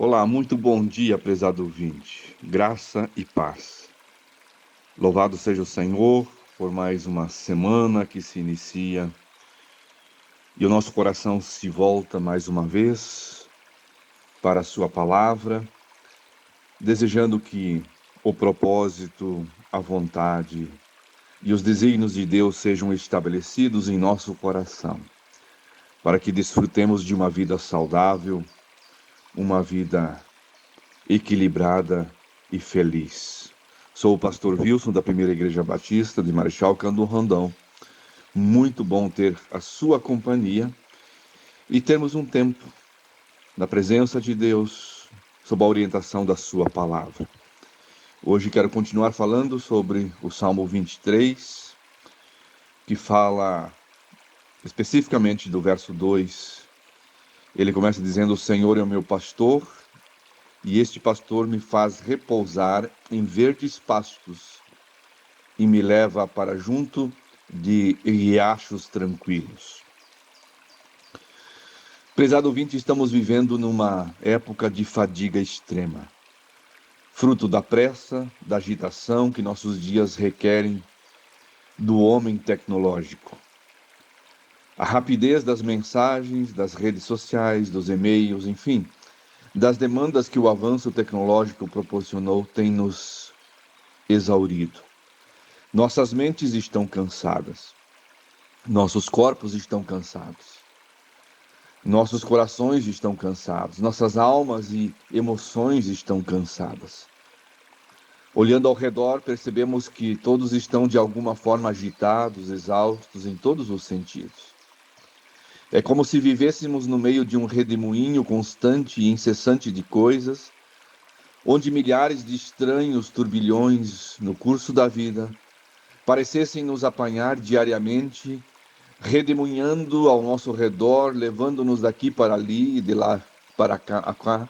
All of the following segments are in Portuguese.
Olá, muito bom dia, prezado ouvinte. Graça e paz. Louvado seja o Senhor por mais uma semana que se inicia e o nosso coração se volta mais uma vez para a sua palavra, desejando que o propósito, a vontade e os desígnios de Deus sejam estabelecidos em nosso coração, para que desfrutemos de uma vida saudável, uma vida equilibrada e feliz. Sou o pastor Wilson, da Primeira Igreja Batista de Marechal Cândido Rondão. Muito bom ter a sua companhia e termos um tempo na presença de Deus, sob a orientação da sua palavra. Hoje quero continuar falando sobre o Salmo 23, que fala especificamente do verso 2. Ele começa dizendo: o Senhor é o meu pastor, e este pastor me faz repousar em verdes pastos e me leva para junto de riachos tranquilos. Prezado ouvinte, estamos vivendo numa época de fadiga extrema, fruto da pressa, da agitação que nossos dias requerem do homem tecnológico. A rapidez das mensagens, das redes sociais, dos e-mails, enfim, das demandas que o avanço tecnológico proporcionou tem nos exaurido. Nossas mentes estão cansadas, nossos corpos estão cansados, nossos corações estão cansados, nossas almas e emoções estão cansadas. Olhando ao redor, percebemos que todos estão de alguma forma agitados, exaustos em todos os sentidos. É como se vivêssemos no meio de um redemoinho constante e incessante de coisas, onde milhares de estranhos turbilhões no curso da vida parecessem nos apanhar diariamente, redemoinhando ao nosso redor, levando-nos daqui para ali e de lá para cá,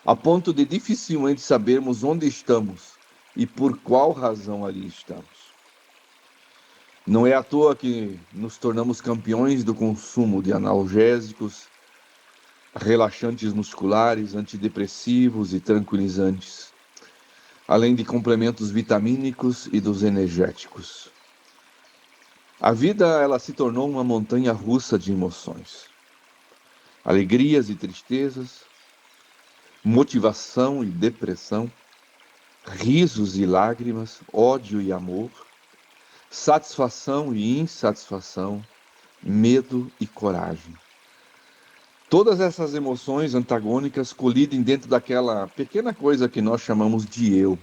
a ponto de dificilmente sabermos onde estamos e por qual razão ali estamos. Não é à toa que nos tornamos campeões do consumo de analgésicos, relaxantes musculares, antidepressivos e tranquilizantes, além de complementos vitamínicos e dos energéticos. A vida, ela se tornou uma montanha russa de emoções. Alegrias e tristezas, motivação e depressão, risos e lágrimas, ódio e amor, satisfação e insatisfação, medo e coragem. Todas essas emoções antagônicas colidem dentro daquela pequena coisa que nós chamamos de eu.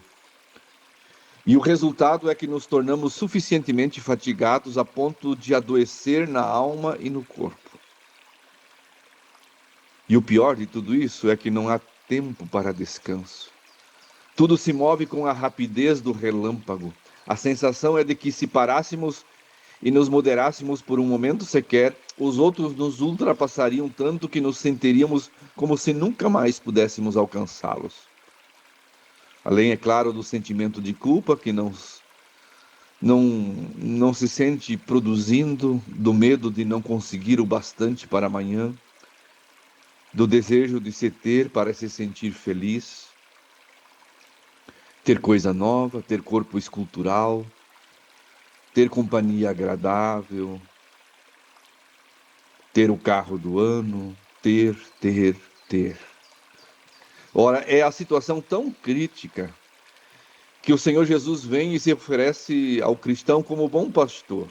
E o resultado é que nos tornamos suficientemente fatigados a ponto de adoecer na alma e no corpo. E o pior de tudo isso é que não há tempo para descanso. Tudo se move com a rapidez do relâmpago. A sensação é de que se parássemos e nos moderássemos por um momento sequer, os outros nos ultrapassariam tanto que nos sentiríamos como se nunca mais pudéssemos alcançá-los. Além, é claro, do sentimento de culpa que não se sente produzindo, do medo de não conseguir o bastante para amanhã, do desejo de se ter para se sentir feliz, ter coisa nova, ter corpo escultural, ter companhia agradável, ter o carro do ano, ter. Ora, é a situação tão crítica que o Senhor Jesus vem e se oferece ao cristão como bom pastor,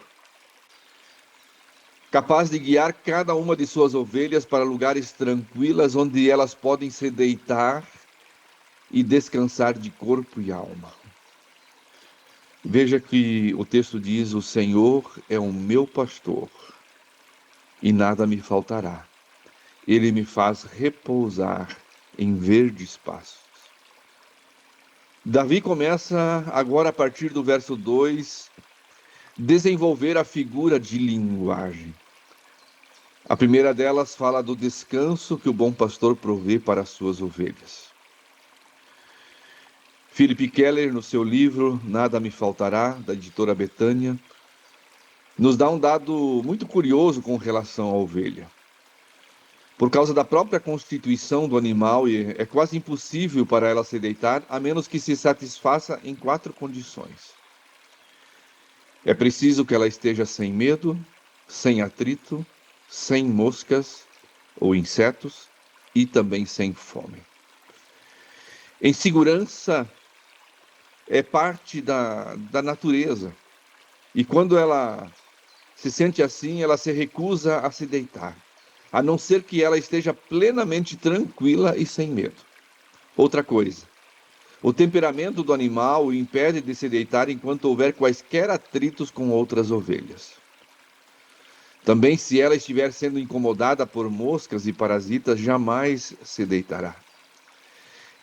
capaz de guiar cada uma de suas ovelhas para lugares tranquilas onde elas podem se deitar e descansar de corpo e alma. Veja que o texto diz: o Senhor é o meu pastor e nada me faltará. Ele me faz repousar em verdes pastos. Davi começa agora, a partir do verso 2, desenvolver a figura de linguagem. A primeira delas fala do descanso que o bom pastor provê para as suas ovelhas. Philip Keller, no seu livro Nada Me Faltará, da editora Betânia, nos dá um dado muito curioso com relação à ovelha. Por causa da própria constituição do animal, é quase impossível para ela se deitar, a menos que se satisfaça em 4 condições. É preciso que ela esteja sem medo, sem atrito, sem moscas ou insetos e também sem fome. Em segurança é parte da natureza. E quando ela se sente assim, ela se recusa a se deitar, a não ser que ela esteja plenamente tranquila e sem medo. Outra coisa, o temperamento do animal o impede de se deitar enquanto houver quaisquer atritos com outras ovelhas. Também, se ela estiver sendo incomodada por moscas e parasitas, jamais se deitará.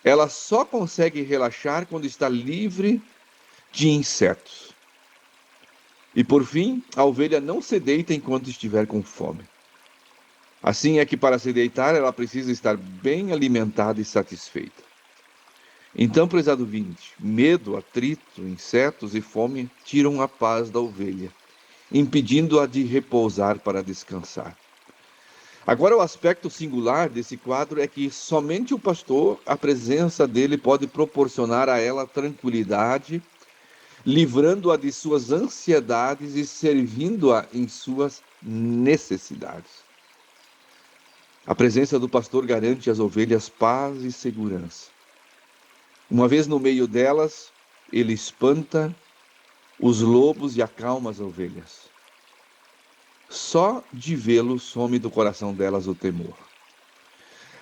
Ela só consegue relaxar quando está livre de insetos. E por fim, a ovelha não se deita enquanto estiver com fome. Assim é que para se deitar, ela precisa estar bem alimentada e satisfeita. Então, prezado ouvinte, medo, atrito, insetos e fome tiram a paz da ovelha, impedindo-a de repousar para descansar. Agora, o aspecto singular desse quadro é que somente o pastor, a presença dele, pode proporcionar a ela tranquilidade, livrando-a de suas ansiedades e servindo-a em suas necessidades. A presença do pastor garante às ovelhas paz e segurança. Uma vez no meio delas, ele espanta os lobos e acalma as ovelhas. Só de vê-lo some do coração delas o temor.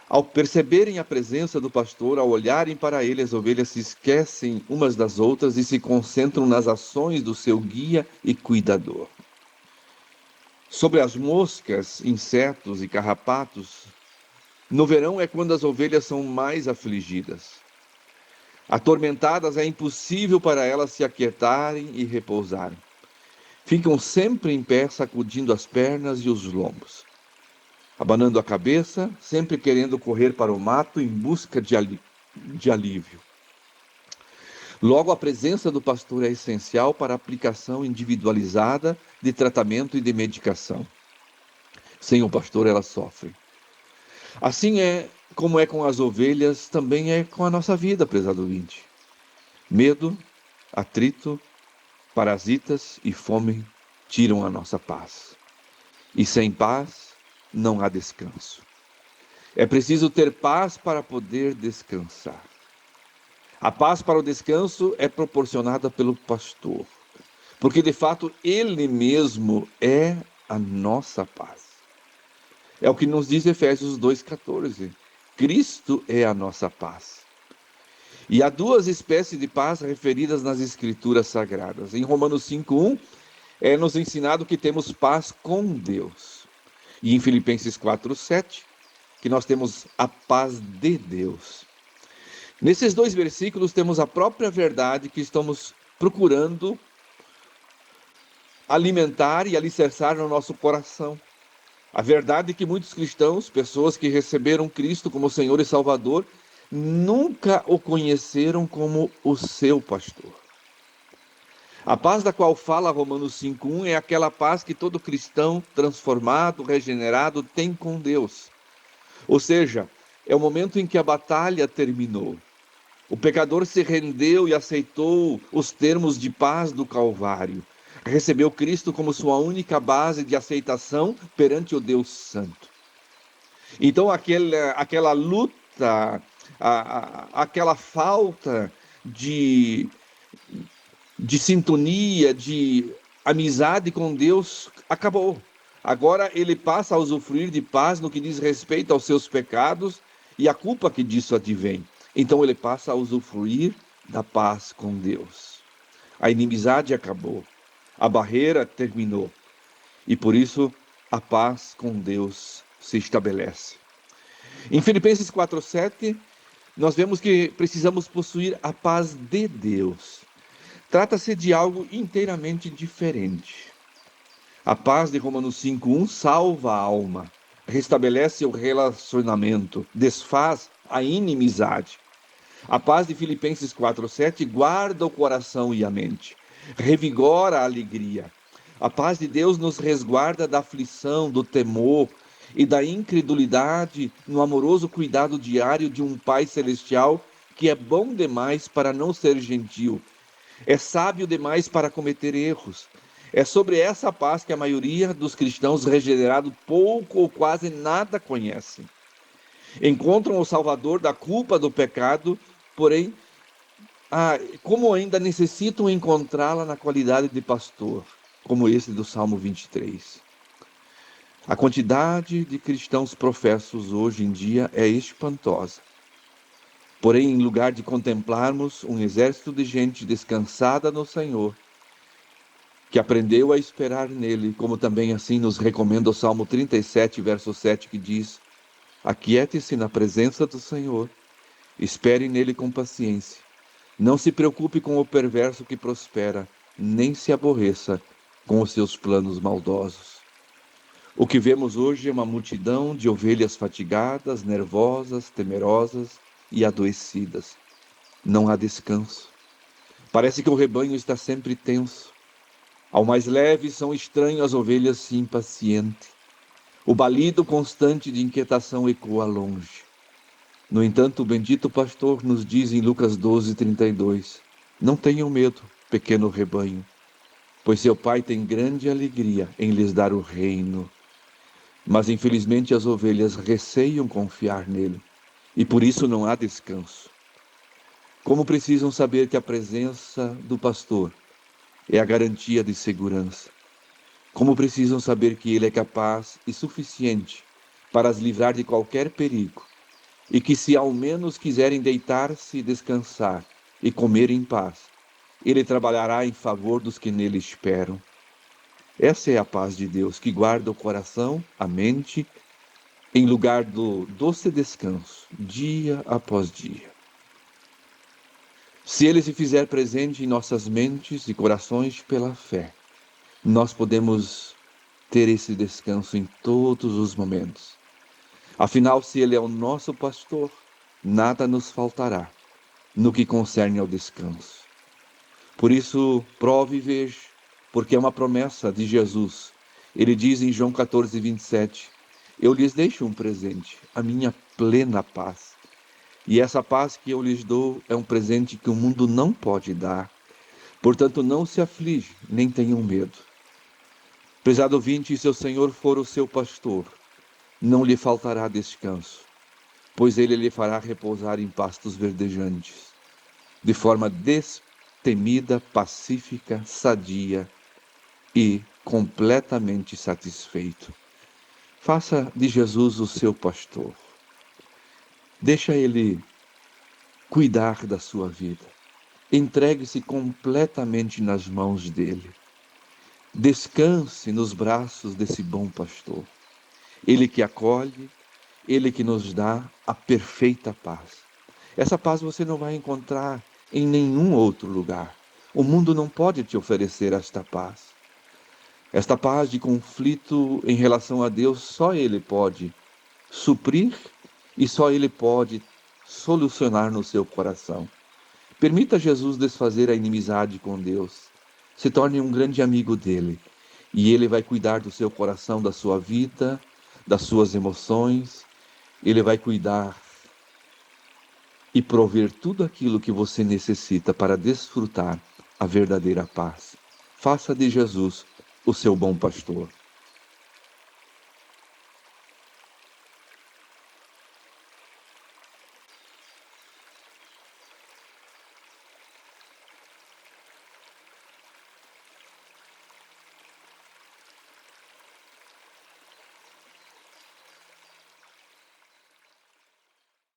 Ao perceberem a presença do pastor, ao olharem para ele, as ovelhas se esquecem umas das outras e se concentram nas ações do seu guia e cuidador. Sobre as moscas, insetos e carrapatos, no verão é quando as ovelhas são mais afligidas. Atormentadas, é impossível para elas se aquietarem e repousarem. Ficam sempre em pé, sacudindo as pernas e os lombos, abanando a cabeça, sempre querendo correr para o mato em busca de alívio. Logo, a presença do pastor é essencial para a aplicação individualizada de tratamento e de medicação. Sem o pastor, elas sofrem. Assim como é com as ovelhas, também é com a nossa vida, prezado ouvinte. Medo, atrito, parasitas e fome tiram a nossa paz. E sem paz, não há descanso. É preciso ter paz para poder descansar. A paz para o descanso é proporcionada pelo pastor, porque de fato ele mesmo é a nossa paz. É o que nos diz Efésios 2,14. Cristo é a nossa paz. E há 2 espécies de paz referidas nas Escrituras Sagradas. Em Romanos 5,1, é nos ensinado que temos paz com Deus. E em Filipenses 4,7, que nós temos a paz de Deus. Nesses 2 versículos temos a própria verdade que estamos procurando alimentar e alicerçar no nosso coração. A verdade é que muitos cristãos, pessoas que receberam Cristo como Senhor e Salvador, nunca o conheceram como o seu pastor. A paz da qual fala Romanos 5,1 é aquela paz que todo cristão transformado, regenerado, tem com Deus. Ou seja, é o momento em que a batalha terminou. O pecador se rendeu e aceitou os termos de paz do Calvário. Recebeu Cristo como sua única base de aceitação perante o Deus Santo. Então, aquela luta, aquela falta de sintonia, de amizade com Deus, acabou. Agora ele passa a usufruir de paz no que diz respeito aos seus pecados e a culpa que disso advém. Então ele passa a usufruir da paz com Deus. A inimizade acabou, a barreira terminou e por isso a paz com Deus se estabelece. Em Filipenses 4,7, nós vemos que precisamos possuir a paz de Deus. Trata-se de algo inteiramente diferente. A paz de Romanos 5,1 salva a alma, restabelece o relacionamento, desfaz a inimizade. A paz de Filipenses 4,7 guarda o coração e a mente, revigora a alegria. A paz de Deus nos resguarda da aflição, do temor e da incredulidade no amoroso cuidado diário de um Pai Celestial que é bom demais para não ser gentil, é sábio demais para cometer erros. É sobre essa paz que a maioria dos cristãos regenerados pouco ou quase nada conhecem. Encontram o Salvador da culpa do pecado, porém, como ainda necessitam encontrá-la na qualidade de pastor, como esse do Salmo 23. A quantidade de cristãos professos hoje em dia é espantosa. Porém, em lugar de contemplarmos um exército de gente descansada no Senhor, que aprendeu a esperar nele, como também assim nos recomenda o Salmo 37, verso 7, que diz: aquiete-se na presença do Senhor, espere nele com paciência. Não se preocupe com o perverso que prospera, nem se aborreça com os seus planos maldosos. O que vemos hoje é uma multidão de ovelhas fatigadas, nervosas, temerosas e adoecidas. Não há descanso. Parece que o rebanho está sempre tenso. Ao mais leve são estranhas as ovelhas impacientes. O balido constante de inquietação ecoa longe. No entanto, o bendito pastor nos diz em Lucas 12:32, não tenham medo, pequeno rebanho, pois seu pai tem grande alegria em lhes dar o reino. Mas infelizmente as ovelhas receiam confiar nele, e por isso não há descanso. Como precisam saber que a presença do pastor é a garantia de segurança. Como precisam saber que ele é capaz e suficiente para as livrar de qualquer perigo, e que se ao menos quiserem deitar-se e descansar e comer em paz, ele trabalhará em favor dos que nele esperam. Essa é a paz de Deus, que guarda o coração, a mente, em lugar do doce descanso, dia após dia. Se ele se fizer presente em nossas mentes e corações pela fé, nós podemos ter esse descanso em todos os momentos. Afinal, se ele é o nosso pastor, nada nos faltará no que concerne ao descanso. Por isso, prove e veja, porque é uma promessa de Jesus. Ele diz em João 14:27, eu lhes deixo um presente, a minha plena paz. E essa paz que eu lhes dou é um presente que o mundo não pode dar. Portanto, não se aflige, nem tenham medo. Prezado ouvinte, se o Senhor for o seu pastor, não lhe faltará descanso, pois ele lhe fará repousar em pastos verdejantes, de forma destemida, pacífica, sadia e completamente satisfeito. Faça de Jesus o seu pastor. Deixa ele cuidar da sua vida. Entregue-se completamente nas mãos dele. Descanse nos braços desse bom pastor. Ele que acolhe, ele que nos dá a perfeita paz. Essa paz você não vai encontrar em nenhum outro lugar. O mundo não pode te oferecer esta paz. Esta paz de conflito em relação a Deus, só Ele pode suprir e só Ele pode solucionar no seu coração. Permita Jesus desfazer a inimizade com Deus. Se torne um grande amigo dele. E ele vai cuidar do seu coração, da sua vida, das suas emoções. Ele vai cuidar e prover tudo aquilo que você necessita para desfrutar a verdadeira paz. Faça de Jesus o seu bom pastor.